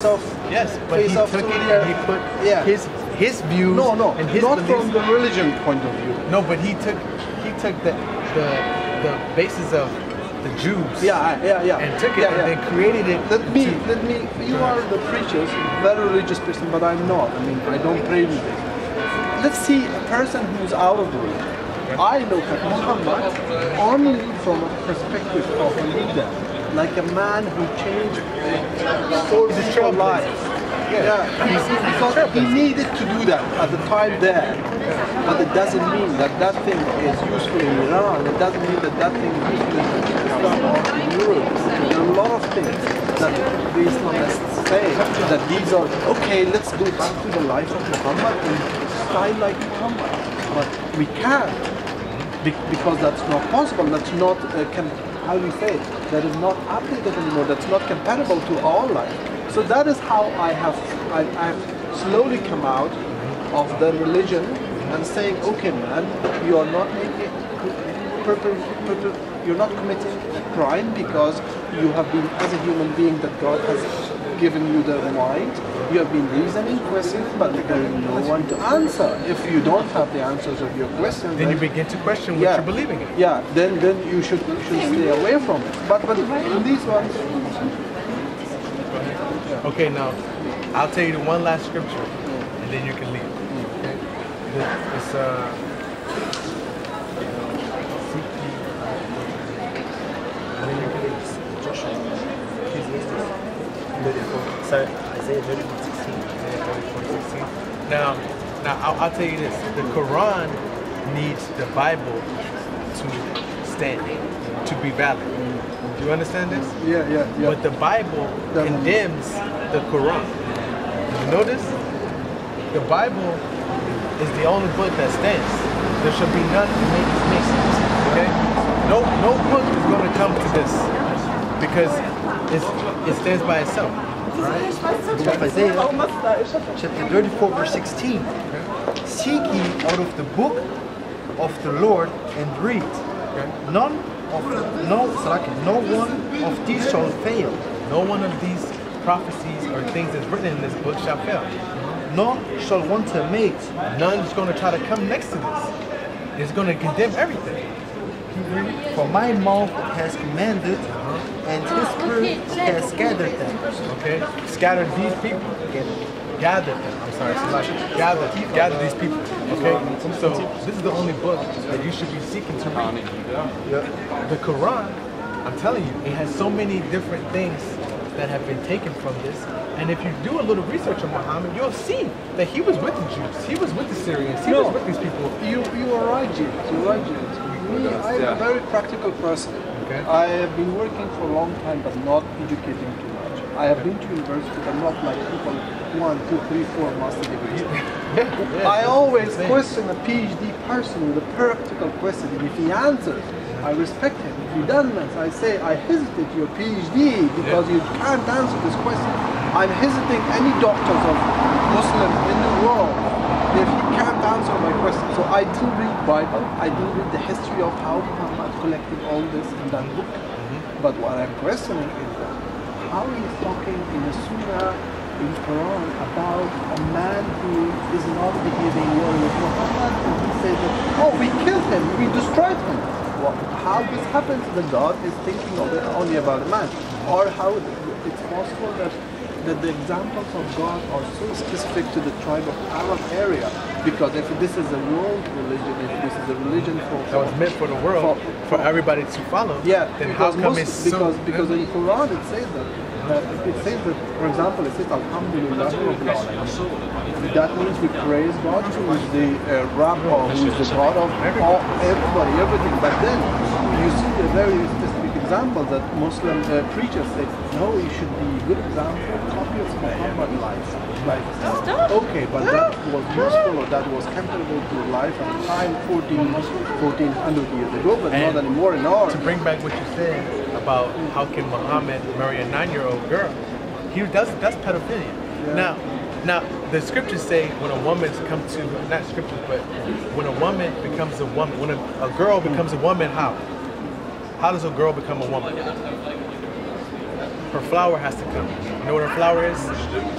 of yes, but he took it and he put his views and his not beliefs. From the religion point of view. No, but he took the basis of the Jews. And took it and then created it. Let me. You are the preachers, very religious person, but I'm not. I mean, I don't pray with it. Let's see a person who's out of the religion. I look at Muhammad only from a perspective of a leader, like a man who changed whole people's lives. Because he needed to do that at the time there. But it doesn't mean that that thing is useful in Iran. It doesn't mean that that thing is useful in Islam or in Europe. There are a lot of things that the Islamists say that these are, okay, let's go back to the life of Muhammad and style like Muhammad. But we can't. Because that's not possible. That's not, how do you say it? That is not applicable anymore. That's not compatible to our life. So that is how I have slowly come out of the religion and saying, okay, man, you are not making, you're not committing a crime because you have been, as a human being that God has given you the mind, you have been reasoning questions, but there is no one to answer. If you don't have the answers of your questions, then you begin to question what you're believing in. Yeah, then you should stay away from it. But in these ones. Okay, now I'll tell you the one last scripture, and then you can leave. Okay, it's Sorry, Isaiah 34:16. Now I'll tell you this: the Quran needs the Bible to stand, to be valid. Do you understand this? Yeah. But the Bible condemns the Quran. You know this? The Bible is the only book that stands. There should be none to make sense. Okay? No book is going to come to this because it stands by itself. Right? Isaiah chapter 34 verse 16. Seek ye out of the book of the Lord and read. No one of these shall fail. No one of these prophecies or things that's written in this book shall fail. None shall want to mate. None is going to try to come next to this. It's going to condemn everything. For my mouth has commanded, and his spirit has gathered them. Okay? Scattered these people. Gathered them. I'm sorry. Gather these people. Okay? So this is the only book that you should be seeking to read. The Quran, I'm telling you, it has so many different things that have been taken from this. And if you do a little research on Muhammad, you'll see that he was with the Jews. He was with the Syrians. He was with these people. You are right, James. You're right, James. Me, I'm a very practical person. Okay. I have been working for a long time, but not educating too much. I have been to university, but not like people 1, 2, 3, 4 master degrees. I always question a PhD person with a practical question, and if he answers, I respect him. If he doesn't answer, I say, I hesitate your PhD because you can't answer this question. I'm hesitating any doctors of Muslim in the world if he can't answer my question. So I do read Bible, I do read the history of how Muhammad collected all this in that book. But what I'm questioning is that how he is talking in the Sunnah, in Quran, about a man who is not behaving well with Muhammad, and he says that, oh, we killed him, we destroyed him. Well, how this happens that God is thinking of it only about a man? Or how it's possible that the examples of God are so specific to the tribe of Arab area, because if this is a world religion, if this is a religion that was meant for the world, for everybody to follow, then how come it's so? Because in Quran it says that, for example, it says Alhamdulillah Rabbil Alamin. That means we praise God, who is the Rabb, who is the God of everybody, everything. But then you see a very specific example that Muslim preachers say, no, you should be a good example, copy of Muhammad's life. Okay, but that was useful or that was comparable to life at the time 1400 years ago, but not anymore in ours. To bring back what you said about how can Muhammad marry a 9-year-old girl, that's pedophilia. Now the scriptures say when a woman's come to, not scriptures, but when a woman becomes a woman, when a girl becomes a woman, how? How does a girl become a woman? Her flower has to come. know what her flower is?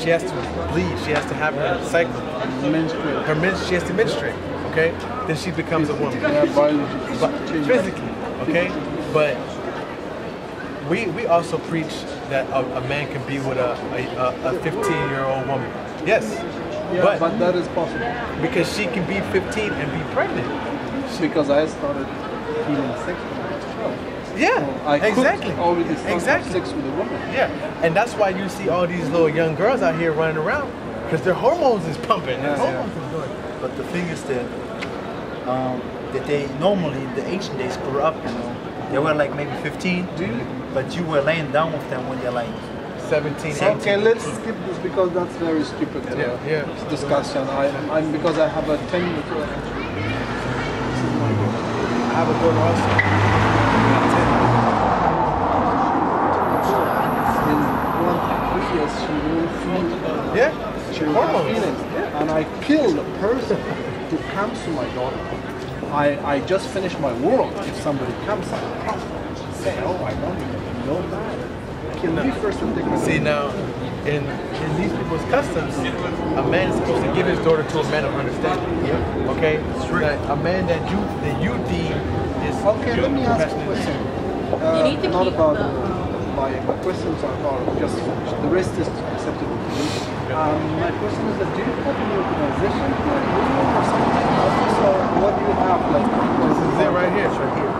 She has to bleed. She has to have her cycle. Menstruate. She has to menstruate. Okay? Then she becomes a woman. Yeah, biology. Physically. Okay? But we also preach that a man can be with a 15-year-old woman. Yes. Yeah, but that is possible. Because she can be 15 and be pregnant. Because I started feeling sex when I was 12. Yeah, So I exactly. could already start Exactly. sex with a woman. Yeah, and that's why you see all these little young girls out here running around because their hormones is pumping. Their hormones is doing. But the thing is that they normally in the ancient days grew up, you know. They were like maybe 15, but you were laying down with them when they're like 17. Okay, let's skip this because that's very stupid discussion. Because I have a 10-year-old. I have a daughter also. In 1 years, she will feel. Yeah, She will have feelings. And I killed a person who comes to my daughter. I just finished my world. If somebody comes, I say, oh, I don't even know that. Kill me first and take my See now, in these people's customs, a man is supposed to give his daughter to a man of understanding. Yeah. Okay? A man that you deem is. Okay, let me ask a question. Not about my questions are about just the rest is acceptable to me. My question is that do you have any organization here in Israel or something else, or what do you have? Like This is it right here. right here.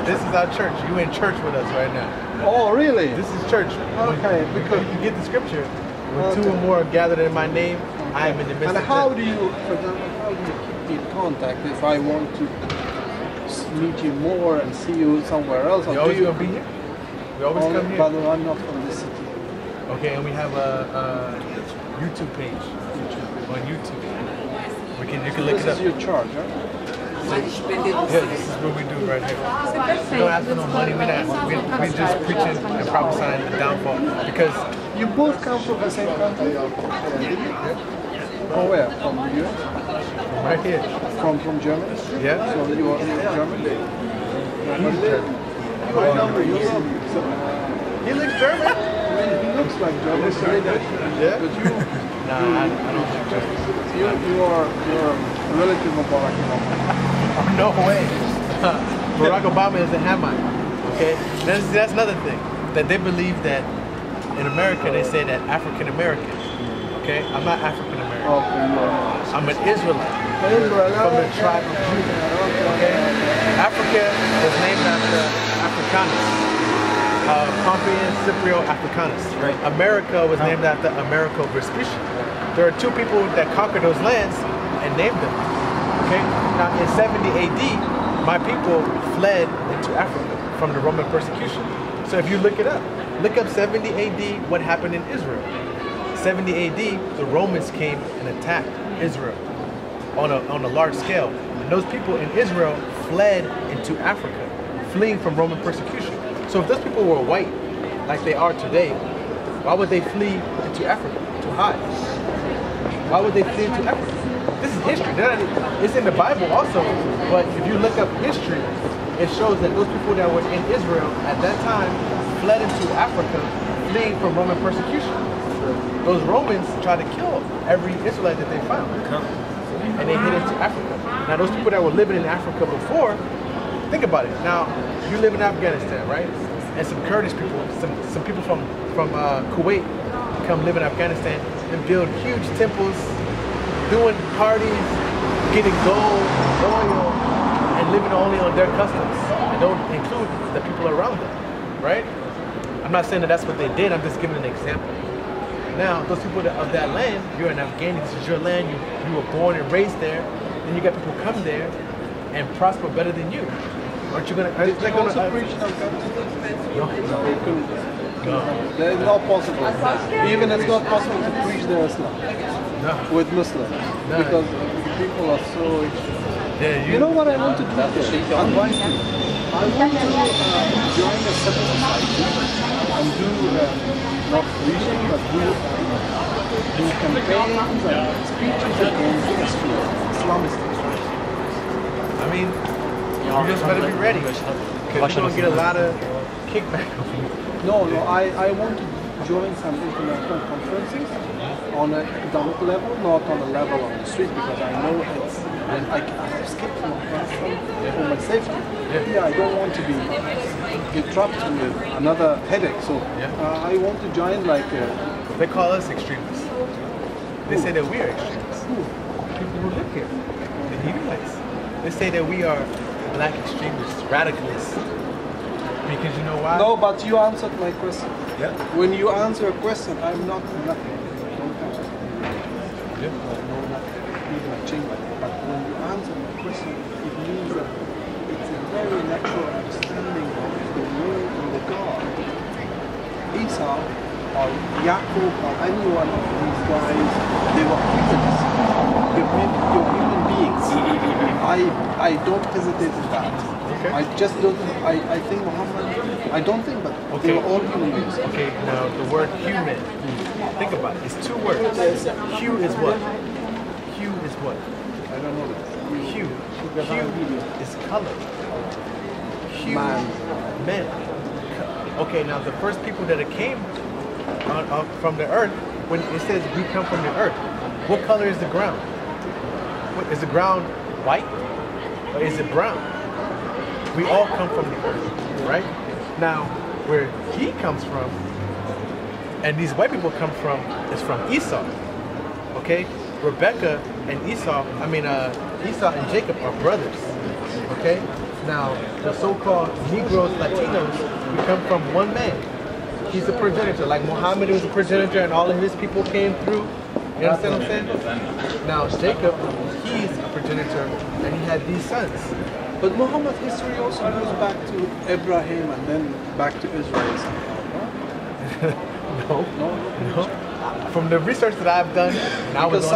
This is our church. You in church with us right now. Oh, really? This is church. Okay, because You get the scripture. When two or more are gathered in my name, I am in the midst and of how them. do you, for example, how do you keep in contact if I want to meet you more and see you somewhere else? You always gonna be here. We always come here. But I'm not from this city. Okay, and we have a YouTube page on YouTube. You can look This it up. is your charge, huh? Yeah, this is what we do right here. We don't ask for no money. We just preaching and prophesying the downfall because You both come from the same country? From where? From the US? right here. From Germany? Yeah. So you are German? He looks German. He looks like German. Yeah. But you, Nah, I don't think so. you are a relative of Barakatha. No way. Barack Obama is a Hamite. Okay, that's another thing that they believe that in America they say that African American. Okay, I'm not African American. I'm an Israelite from the tribe of Judah. Okay, Africa was named after Africanus. Pompeian Scipio Africanus. Right. America was named after Americo Vespucci. There are two people that conquered those lands and named them. Okay. Now in 70 AD, my people fled into Africa from the Roman persecution. So if you look it up 70 AD, what happened in Israel? 70 AD, the Romans came and attacked Israel on a large scale. And those people in Israel fled into Africa, fleeing from Roman persecution. So if those people were white, like they are today, why would they flee into Africa to hide? Why would they flee into Africa? This is history. It's in the Bible also, but if you look up history, it shows that those people that were in Israel at that time fled into Africa, fleeing from Roman persecution. Those Romans tried to kill every Israelite that they found, and they hid into Africa. Now those people that were living in Africa before, think about it. Now, you live in Afghanistan, right? And some Kurdish people, some people from Kuwait come live in Afghanistan and build huge temples, doing parties, getting gold, oil, and living only on their customs. And don't include the people around them, right? I'm not saying that that's what they did, I'm just giving an example. Now, those people of that land, you're in Afghanistan, this is your land, you were born and raised there, and you got people come there and prosper better than you. Aren't you gonna? Are they gonna preach No. That is not possible. Even it's not possible to preach their Islam with Muslims because people are so. Yeah, You know what I want to do? Advise you. I want to join a civil society and do not preaching but do campaigns and speeches against Islamist. I mean, you just better be ready because you're gonna get a lot of kickback. No, I want to join some international conferences on an academic level, not on a level on the street, because I know it's, I have skipped my class for my safety. Yeah, I don't want to get trapped with another headache, so I want to join like they call us extremists. They say that we are extremists. People who live here, the Hebrewites. They say that we are black extremists, radicalists. Because you know why? No, but you answered my question. Yeah. When you answer a question, I'm not nothing. Yeah. No, nothing. Even a change. But when you answer my question, it means that it's a very natural understanding of the word and the God. Esau or Yaakov or any one of these guys, they were humans. You're human beings. I don't hesitate in that. Okay. I just don't. I think Muhammad. I don't think, but they were all human beings. Okay. Now the word human. Think about it. It's two words. Hue is what? Hue is what? I don't know that. Hue. Hue is color. Hue. Men. Okay. Now the first people that came from the earth, when it says we come from the earth, what color is the ground? What, is the ground white or is it brown? We all come from the earth, right? Now, where he comes from, and these white people come from, is from Esau. Okay, Rebecca and Esau and Jacob are brothers. Okay, now the so-called Negroes, Latinos, we come from one man. He's the progenitor, like Muhammad was a progenitor, and all of his people came through. You understand what I'm saying? Now Jacob, he's a progenitor, and he had these sons. But Muhammad's history also goes back to Abraham and then back to Israel somehow, no? No. From the research that I've done, and I was on